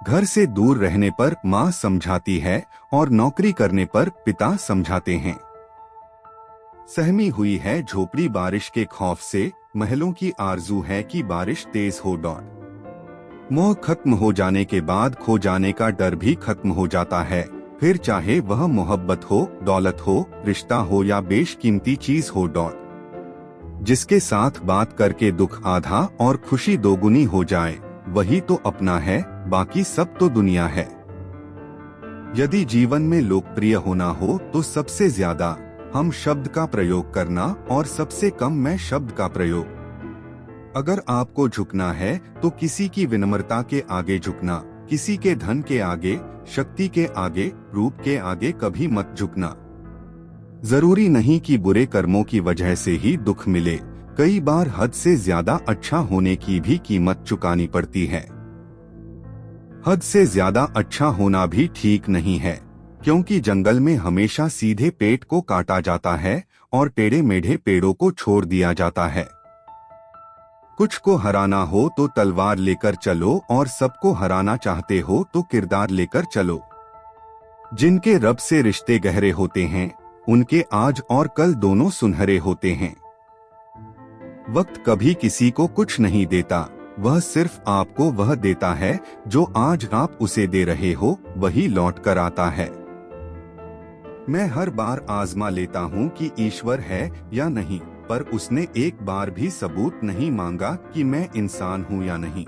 घर से दूर रहने पर माँ समझाती है और नौकरी करने पर पिता समझाते हैं। सहमी हुई है झोपड़ी बारिश के खौफ से, महलों की आरजू है कि बारिश तेज हो। मोह खत्म हो जाने के बाद खो जाने का डर भी खत्म हो जाता है, फिर चाहे वह मोहब्बत हो, दौलत हो, रिश्ता हो या बेशकीमती चीज हो। जिसके साथ बात करके दुख आधा और खुशी दोगुनी हो जाए, वही तो अपना है, बाकी सब तो दुनिया है। यदि जीवन में लोकप्रिय होना हो तो सबसे ज्यादा हम शब्द का प्रयोग करना और सबसे कम मैं शब्द का प्रयोग। अगर आपको झुकना है तो किसी की विनम्रता के आगे झुकना, किसी के धन के आगे, शक्ति के आगे, रूप के आगे कभी मत झुकना। जरूरी नहीं कि बुरे कर्मों की वजह से ही दुख मिले, कई बार हद से ज्यादा अच्छा होने की भी कीमत चुकानी पड़ती है। हद से ज्यादा अच्छा होना भी ठीक नहीं है, क्योंकि जंगल में हमेशा सीधे पेड़ को काटा जाता है और टेढ़े मेढ़े पेड़ों को छोड़ दिया जाता है। कुछ को हराना हो तो तलवार लेकर चलो और सबको हराना चाहते हो तो किरदार लेकर चलो। जिनके रब से रिश्ते गहरे होते हैं, उनके आज और कल दोनों सुनहरे होते हैं। वक्त कभी किसी को कुछ नहीं देता, वह सिर्फ आपको वह देता है जो आज आप उसे दे रहे हो, वही लौट कर आता है। मैं हर बार आजमा लेता हूँ कि ईश्वर है या नहीं, पर उसने एक बार भी सबूत नहीं मांगा कि मैं इंसान हूँ या नहीं।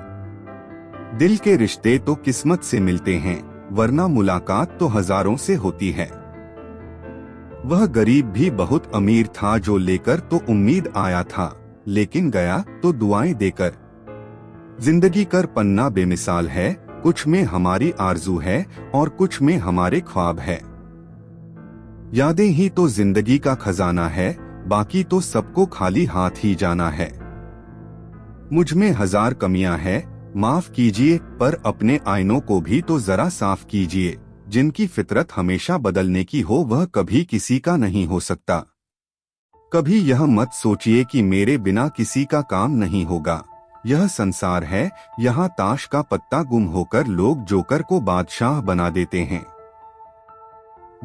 दिल के रिश्ते तो किस्मत से मिलते हैं, वरना मुलाकात तो हजारों से होती है। वह गरीब भी बहुत अमीर था जो लेकर तो उम्मीद आया था, लेकिन गया तो दुआएं देकर। जिंदगी कर पन्ना बेमिसाल है, कुछ में हमारी आरजू है और कुछ में हमारे ख्वाब है। यादें ही तो जिंदगी का खजाना है, बाकी तो सबको खाली हाथ ही जाना है। मुझ में हजार कमियां हैं, माफ कीजिए, पर अपने आईनों को भी तो जरा साफ कीजिए। जिनकी फितरत हमेशा बदलने की हो वह कभी किसी का नहीं हो सकता। कभी यह मत सोचिए कि मेरे बिना किसी का काम नहीं होगा। यह संसार है, यहाँ ताश का पत्ता गुम होकर लोग जोकर को बादशाह बना देते हैं।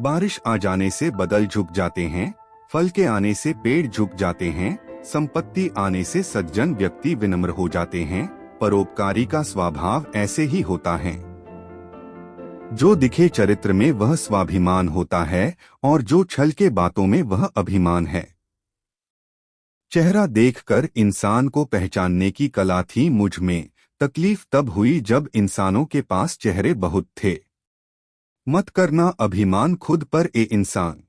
बारिश आ जाने से बदल झुक जाते हैं, फल के आने से पेड़ झुक जाते हैं, संपत्ति आने से सज्जन व्यक्ति विनम्र हो जाते हैं। परोपकारी का स्वभाव ऐसे ही होता है। जो दिखे चरित्र में वह स्वाभिमान होता है और जो छल के बातों में वह अभिमान है। चेहरा देखकर इंसान को पहचानने की कला थी मुझ में, तकलीफ तब हुई जब इंसानों के पास चेहरे बहुत थे। मत करना अभिमान खुद पर ए इंसान।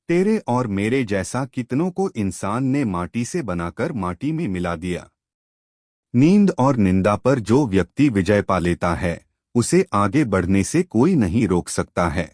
तेरे और मेरे जैसा कितनों को इंसान ने माटी से बनाकर माटी में मिला दिया। नींद और निंदा पर जो व्यक्ति विजय पा लेता है, उसे आगे बढ़ने से कोई नहीं रोक सकता है।